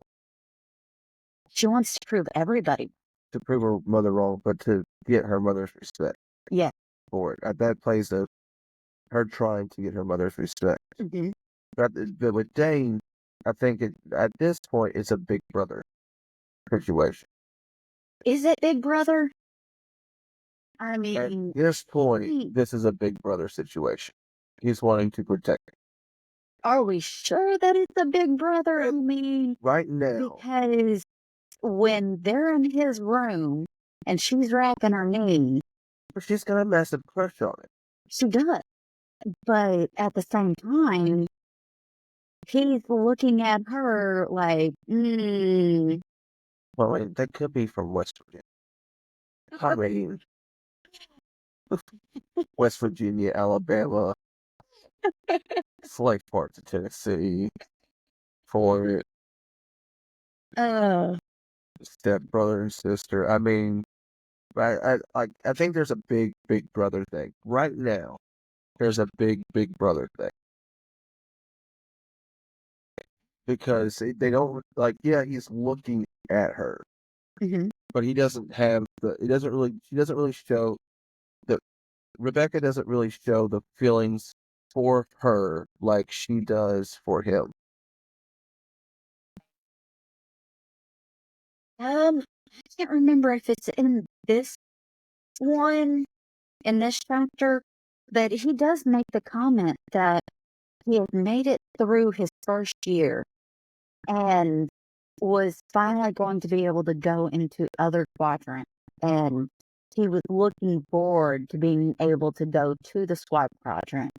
She wants to prove everybody. To prove her mother wrong, but to get her mother's respect. Yeah. For it. That plays her trying to get her mother's respect. Mm-hmm. But with Dain, I think at this point it's a big brother situation. Is it big brother? I mean, at this point, this is a big brother situation. He's wanting to protect her. Are we sure that it's a big brother? I mean, right now. Because when they're in his room and she's wrapping her knee, she's got a massive crush on it. She does. But at the same time, he's looking at her like, Well, wait, that could be from West Virginia. I mean, West Virginia, Alabama, select parts of Tennessee, for it. Step brother and sister. I mean, I think there's a big brother thing right now. There's a big brother thing because they don't he's looking at her, but he doesn't have she doesn't really show that Rebecca doesn't really show the feelings for her like she does for him. I can't remember if it's in this chapter, but he does make the comment that he had made it through his first year and was finally going to be able to go into other quadrants. And he was looking forward to being able to go to the squad quadrant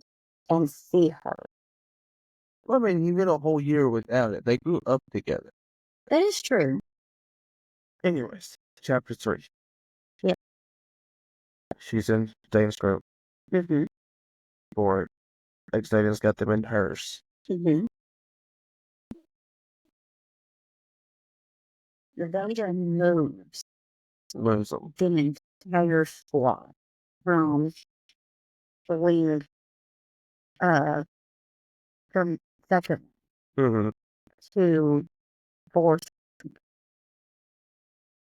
and see her. I mean, you went a whole year without it. They grew up together. That is true. Anyways, chapter 3. Yeah. She's in Dain's group. Mm-hmm. Or Xaden's got them in hers. Mm-hmm. Xaden moves Moves them. the entire squad from, I believe, from second Mm-hmm. to fourth.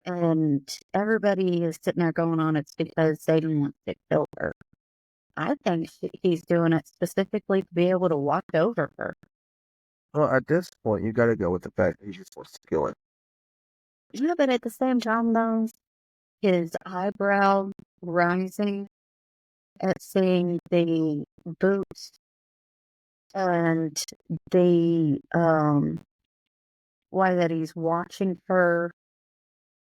And everybody is sitting there going on, it's because Xaden wants to kill her. I think he's doing it specifically to be able to watch over her. Well, at this point, you gotta go with the fact that he just wants to kill her. Yeah, but at the same time, though, his eyebrow rising at seeing the boots and the way that he's watching her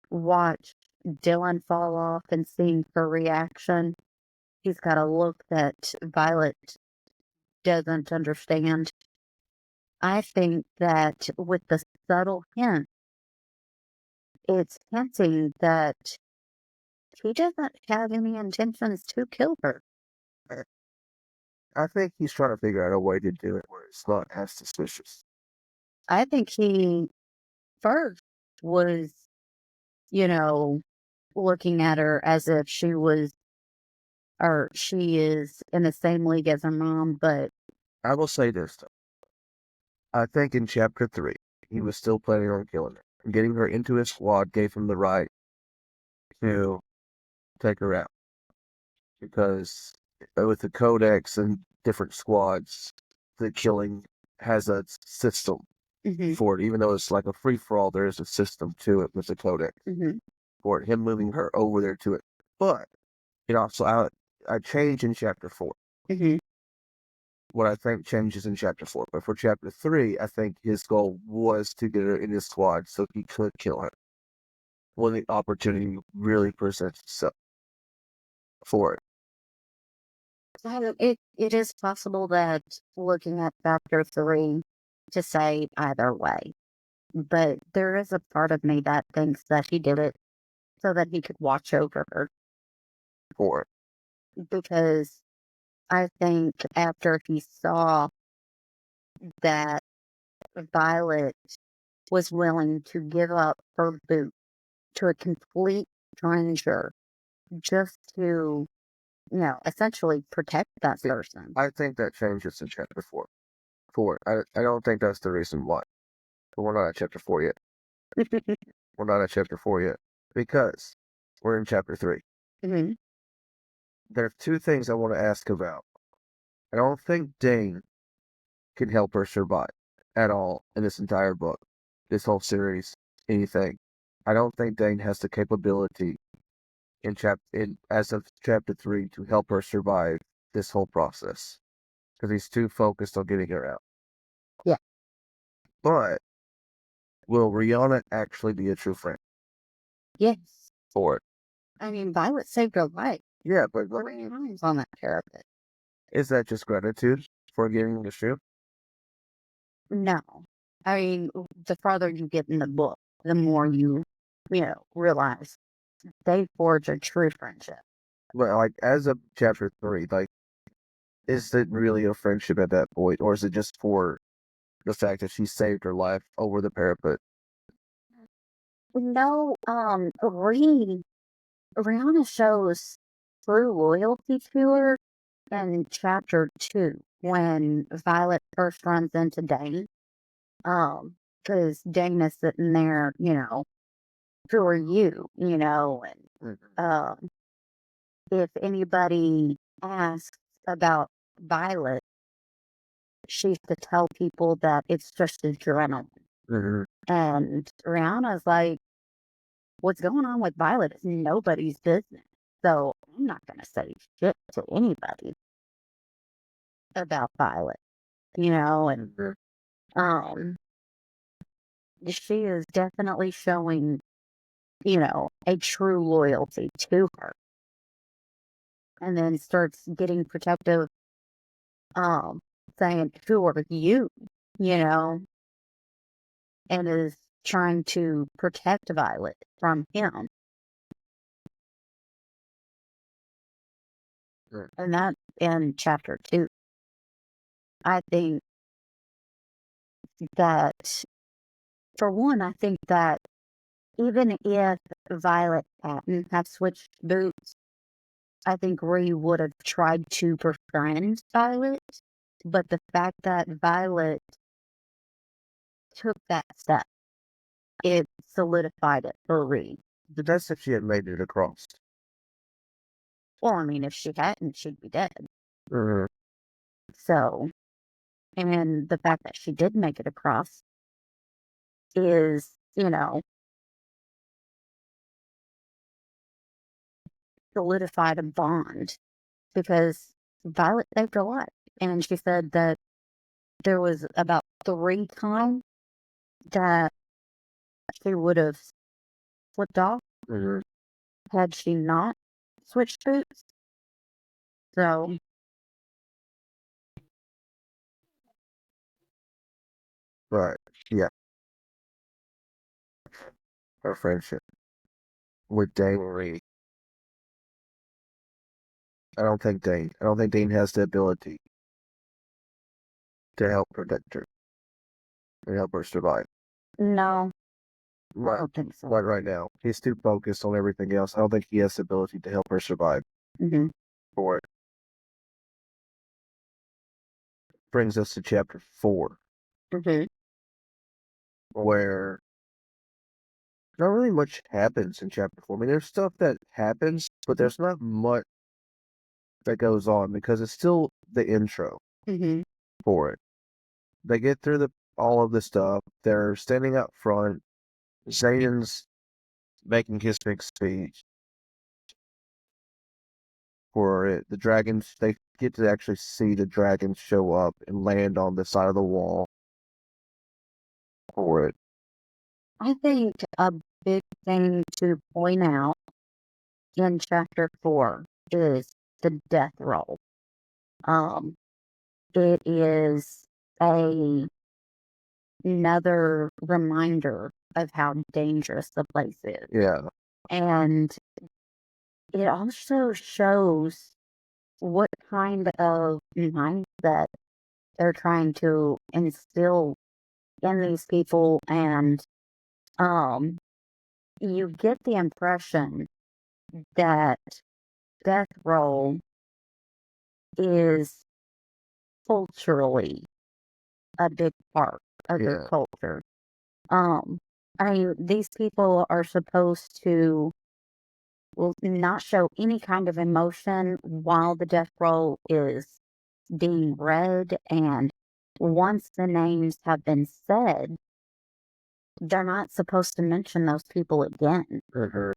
watch Dylan fall off and seeing her reaction. He's got a look that Violet doesn't understand. I think that with the subtle hint, it's hinting that he doesn't have any intentions to kill her. I think he's trying to figure out a way to do it where it's not as suspicious. I think he first was, you know, looking at her as if she was, or she is in the same league as her mom, but I will say this, though. I think in chapter 3, he was still planning on killing her. Getting her into his squad gave him the right to take her out. Because with the codex and different squads, the killing has a system for it. Even though it's like a free-for-all, there is a system to it with the codex for it. Him moving her over there to it. But, so I changed in chapter 4. What I think changes in chapter 4. But for chapter 3, I think his goal was to get her in his squad so he could kill her when the opportunity really presents itself for it. It is possible that looking at chapter 3 to say either way, but there is a part of me that thinks that he did it so that he could watch over her. For it. Because I think after he saw that Violet was willing to give up her boot to a complete stranger just to, essentially protect that person. I think that changes in chapter 4. I don't think that's the reason why. But we're not at chapter 4 yet. We're not at chapter 4 yet. Because we're in chapter 3. There are two things I want to ask about. I don't think Dain can help her survive at all in this entire book, this whole series, anything. I don't think Dain has the capability as of chapter 3 to help her survive this whole process because he's too focused on getting her out. Yeah. But will Rihanna actually be a true friend Yes. for it? I mean, Violet saved her life Yeah, but 3 times on that parapet. is that just gratitude for getting the ship? No. I mean, the farther you get in the book, the more you realize they forge a true friendship. But like as of chapter 3, like is it really a friendship at that point, or is it just for the fact that she saved her life over the parapet? No, Rihanna shows true loyalty to her in chapter 2 when Violet first runs into Dain. Because Dain is sitting there, who are you, and if anybody asks about Violet, she's to tell people that it's just adrenaline. And Rihanna's like, what's going on with Violet is nobody's business. So I'm not going to say shit to anybody about Violet, and she is definitely showing, a true loyalty to her. And then starts getting protective saying, "Who are you?" You know, and is trying to protect Violet from him. Right. And that in chapter 2. I think that, for one, I think that even if Violet hadn't have switched boots, I think Ree would have tried to befriend Violet. But the fact that Violet took that step, it solidified it for Ree. But that's if she had made it across. Well, I mean, if she hadn't, she'd be dead. Mhm. So, and the fact that she did make it across is, solidified a bond because Violet saved her life. And she said that there was about 3 times that she would have slipped off Mhm. had she not switched boots. So, Right. Yeah. Her friendship with Dain and Ree. I don't think Dain has the ability to help protect her and help her survive. no, I Right. don't think so. Right now. He's too focused on everything else. I don't think he has the ability to help her survive Hmm. for it. Brings us to chapter 4, Hmm. where not really much happens in chapter 4. I mean, there's stuff that happens, but there's not much that goes on because it's still the intro Hmm. for it. They get through all of the stuff. They're standing up front. Xaden's making his big speech for it. The dragons, they get to actually see the dragons show up and land on the side of the wall for it. I think a big thing to point out in chapter 4 is the death roll. Um, it is another reminder of how dangerous the place is. Yeah. And it also shows what kind of mindset they're trying to instill in these people. And you get the impression that death roll is culturally a big part of their Yeah. culture. Um, I mean, these people are supposed to not show any kind of emotion while the death roll is being read, and once the names have been said, they're not supposed to mention those people again. Mhm.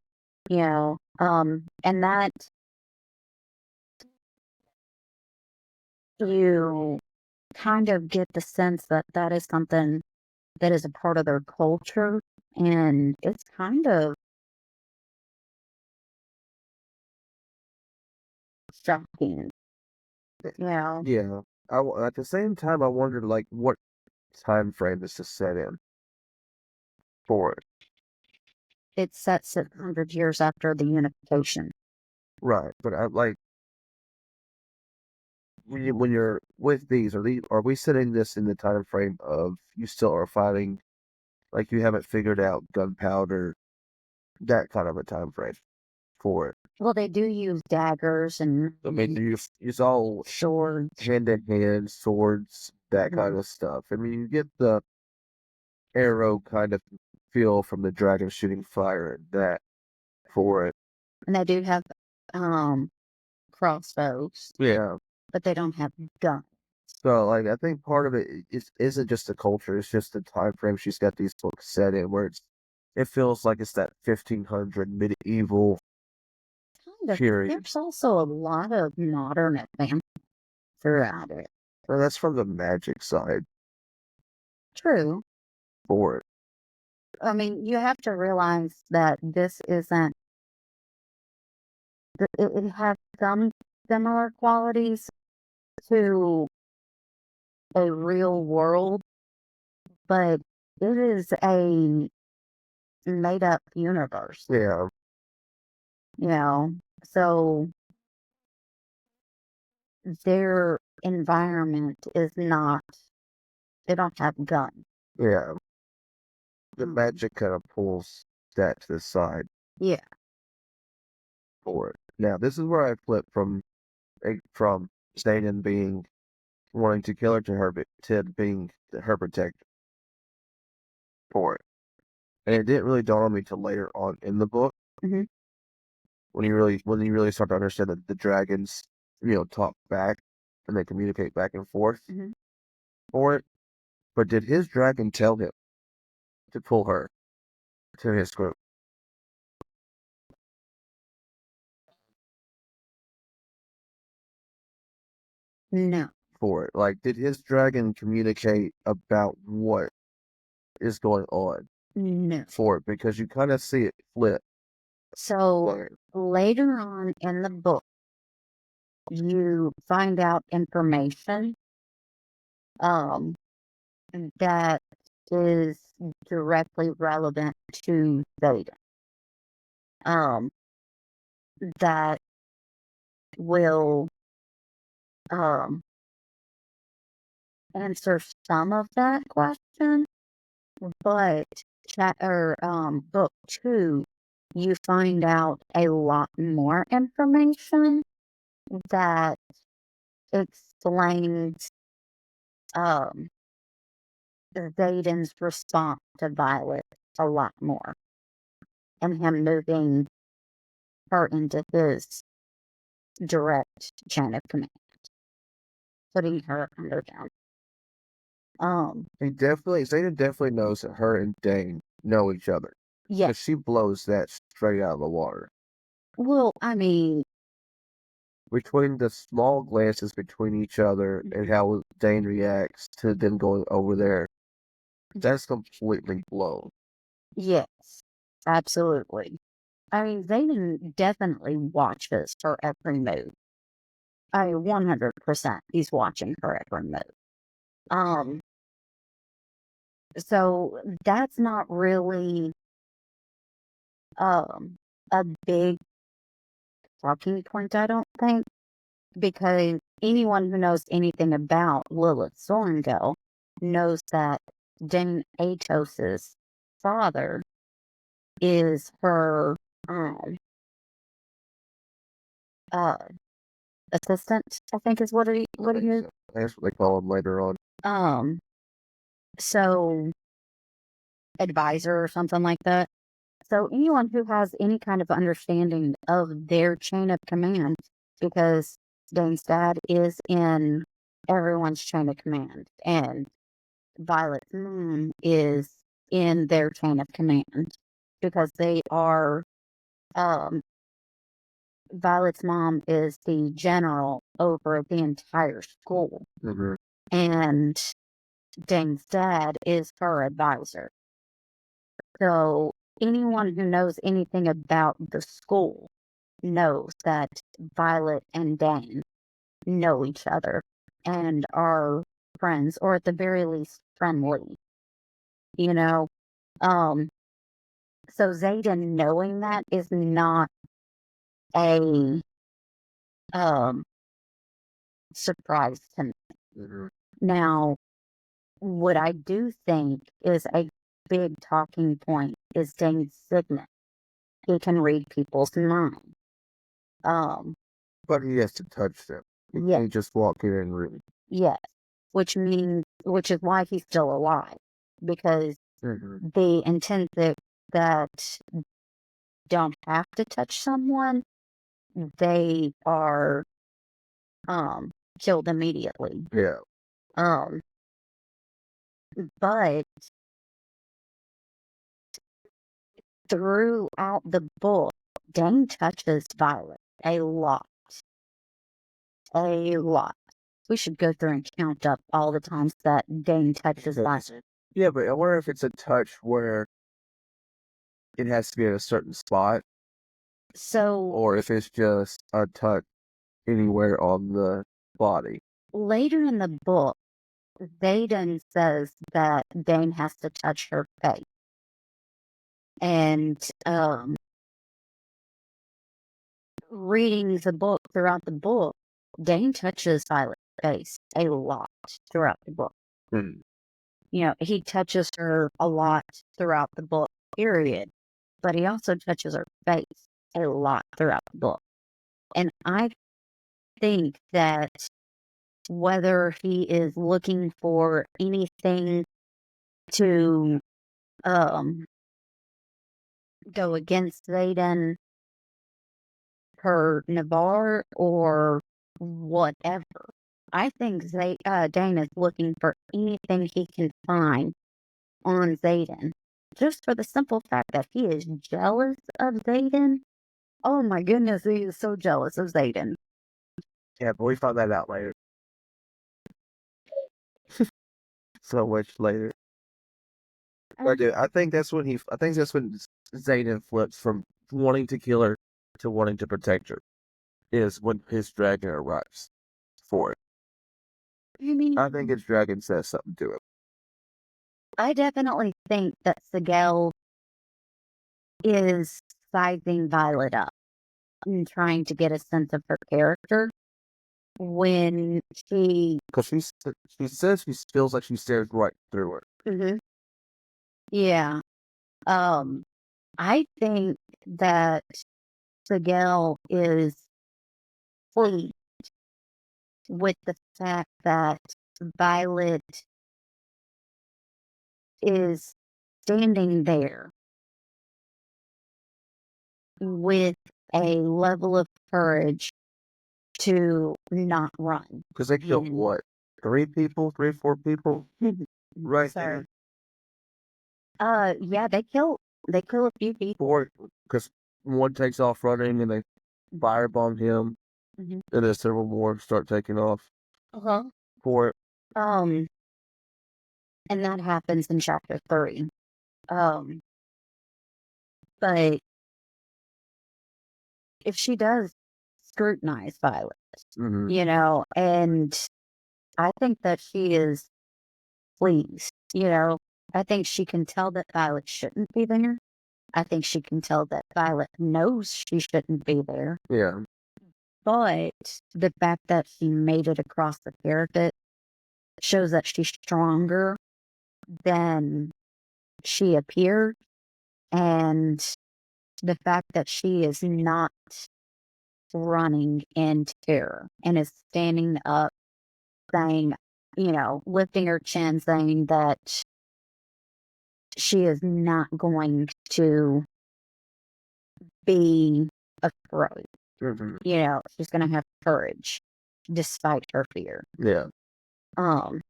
And that you kind of get the sense that that is something that is a part of their culture, and it's kind of shocking. Yeah, Yeah. At the same time, I wondered, like, what time frame this is set in for it. it sets it 100 years after the unification. Right. But I like when you're with these, are we setting this in the time frame of you still are fighting, like you haven't figured out gunpowder, that kind of a time frame for it? Well, they do use daggers and I mean, you all swords. hand in hand swords, that kind of stuff. I mean, you get the arrow kind of feel from the dragon shooting fire and that for it. And they do have crossbows, Yeah. but they don't have guns. So, like, I think part of it isn't just the culture; it's just the time frame she's got these books set in, where it feels like it's that 1500 medieval Kind of. period. There's also a lot of modern advancement throughout it. And that's from the magic side True. for it. I mean, you have to realize that this isn't, it has some similar qualities to a real world, but it is a made up universe, Yeah, you know? So their environment is not, they don't have guns. yeah. The magic kind of pulls that to the side Yeah. for it. Now, this is where I flip from Xaden being wanting to kill her to being her protector for it. And it didn't really dawn on me till later on in the book hmm when you really start to understand that the dragons, talk back and they communicate back and forth hmm for it. But did his dragon tell him to pull her to his group No, for it? Like, did his dragon communicate about what is going on no. for it? Because you kind of see it flip. So later on in the book, you find out information um, that is directly relevant to Xaden. Um, that will um, answer some of that question, but book two, you find out a lot more information that explains um, Xaden's response to Violet a lot more, and him moving her into his direct chain of command, putting her under them. Xaden definitely knows that her and Dain know each other. Yeah. Because she blows that straight out of the water. Well, I mean, Between the small glances between each other and how Dain reacts to them going over there, that's completely blown. yes, absolutely. I mean, Xaden definitely watches her every move. 100%, he's watching her every move. Um, so that's not really a big talking point, I don't think, because anyone who knows anything about Lilith Sorrengo knows that Dain Atos's father is her uh assistant, I think is what he is. That's what they call him later on. So advisor or something like that. So anyone who has any kind of understanding of their chain of command, because Dane's dad is in everyone's chain of command, and Violet's mom is in their chain of command, because they are, Violet's mom is the general over the entire school, Mm-hmm. and Dane's dad is her advisor. So anyone who knows anything about the school knows that Violet and Dain know each other and are friends, or at the very least friendly, you know? Um, so Xaden knowing that is not a surprise to me. Mm-hmm. Now, what I do think is a big talking point is Dain's signet. He can read people's mind. But he has to touch them. He Yeah, can't just walk in and read. yes, which is why he's still alive, because Mm-hmm. the intensive that don't have to touch someone, they are killed immediately. Yeah. Um, but throughout the book, Dain touches Violet a lot. A lot. We should go through and count up all the times that Dain touches Violet. Yeah, but I wonder if it's a touch where it has to be in a certain spot, So or if it's just a touch anywhere on the body. later in the book, Xaden says that Dain has to touch her face. And reading the book, throughout the book, Dain touches Violet's face a lot throughout the book. Hmm. You know, he touches her a lot throughout the book, period. But he also touches her face a lot throughout the book. And I think that whether he is looking for anything to go against Xaden, her Navarre, or whatever, I think Dain is looking for anything he can find on Xaden, just for the simple fact that he is jealous of Xaden. Oh my goodness, he is so jealous of Xaden. Yeah, but we found that out later. So much later. I think that's when Xaden flips from wanting to kill her to wanting to protect her. Is when his dragon arrives for it. I think his dragon says something to him. I definitely think that Sigel is sizing Violet up and trying to get a sense of her character when Because she says she feels like she stares right through her. Mm-hmm. Yeah. I think that Sigel is pleased with the fact that Violet is standing there with a level of courage to not run. Because they killed what? 3 people? 3, 4 people? Right Sorry. there. Yeah, they kill a few people. 4, because one takes off running and they firebomb him, Mm-hmm. and then several more start taking off Uh-huh. for it. And that happens in chapter 3. But if she does scrutinize Violet, Mm-hmm. you know, and I think that she is pleased, you know. I think she can tell that Violet shouldn't be there. I think she can tell that Violet knows she shouldn't be there. Yeah. But the fact that she made it across the parapet shows that she's stronger than she appeared. And the fact that she is not running in terror and is standing up saying, you know, lifting her chin, saying that she is not going to be afraid. Mm-hmm. You know, she's going to have courage despite her fear. Yeah. And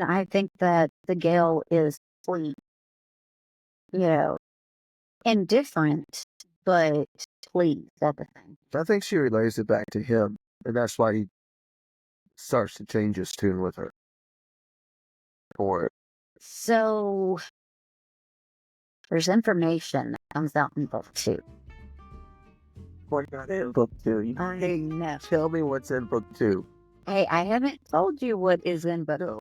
I think that the Gale is pleased, you know, indifferent, but pleased at the thing. I think she relays it back to him, and that's why he starts to change his tune with her for it. So there's information that comes out in book 2. What's in book 2? I know. Tell me what's in book 2. Hey, I haven't told you what is in book. No.